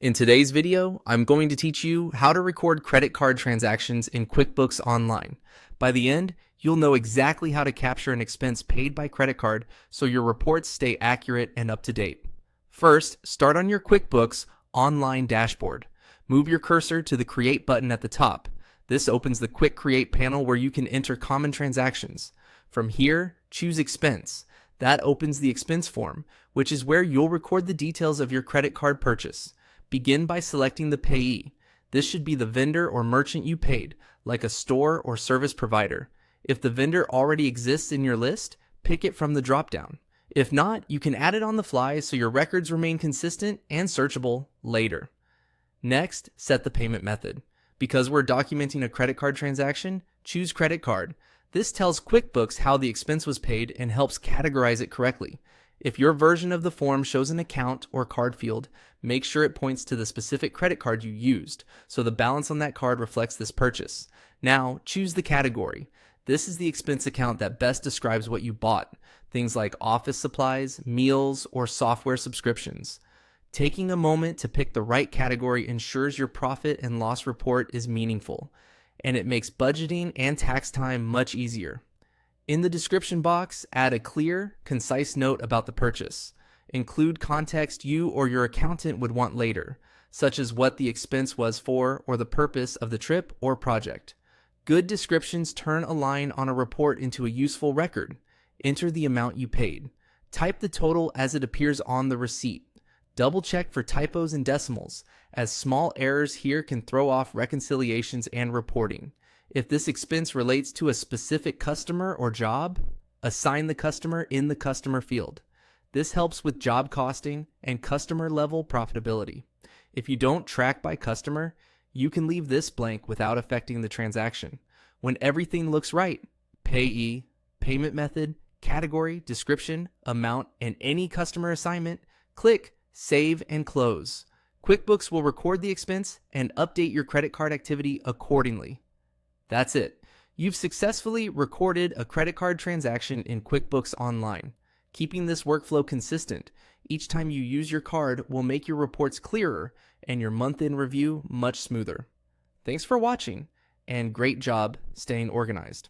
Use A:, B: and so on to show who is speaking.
A: In today's video, I'm going to teach you how to record credit card transactions in QuickBooks Online. By the end, you'll know exactly how to capture an expense paid by credit card so your reports stay accurate and up to date. First, start on your QuickBooks Online dashboard. Move your cursor to the Create button at the top. This opens the Quick Create panel where you can enter common transactions. From here, choose Expense. That opens the expense form, which is where you'll record the details of your credit card purchase. Begin by selecting the payee. This should be the vendor or merchant you paid, like a store or service provider. If the vendor already exists in your list, pick it from the dropdown. If not, you can add it on the fly so your records remain consistent and searchable later. Next, set the payment method. Because we're documenting a credit card transaction, choose credit card. This tells QuickBooks how the expense was paid and helps categorize it correctly. If your version of the form shows an account or card field, make sure it points to the specific credit card you used, so the balance on that card reflects this purchase. Now, choose the category. This is the expense account that best describes what you bought, things like office supplies, meals, or software subscriptions. Taking a moment to pick the right category ensures your profit and loss report is meaningful, and it makes budgeting and tax time much easier. In the description box, add a clear, concise note about the purchase. Include context you or your accountant would want later, such as what the expense was for or the purpose of the trip or project. Good descriptions turn a line on a report into a useful record. Enter the amount you paid. Type the total as it appears on the receipt. Double check for typos and decimals, as small errors here can throw off reconciliations and reporting. If this expense relates to a specific customer or job, assign the customer in the customer field. This helps with job costing and customer level profitability. If you don't track by customer, you can leave this blank without affecting the transaction. When everything looks right, payee, payment method, category, description, amount, and any customer assignment, click Save and Close. QuickBooks will record the expense and update your credit card activity accordingly. That's it. You've successfully recorded a credit card transaction in QuickBooks Online. Keeping this workflow consistent each time you use your card will make your reports clearer and your month-end review much smoother. Thanks for watching, and great job staying organized.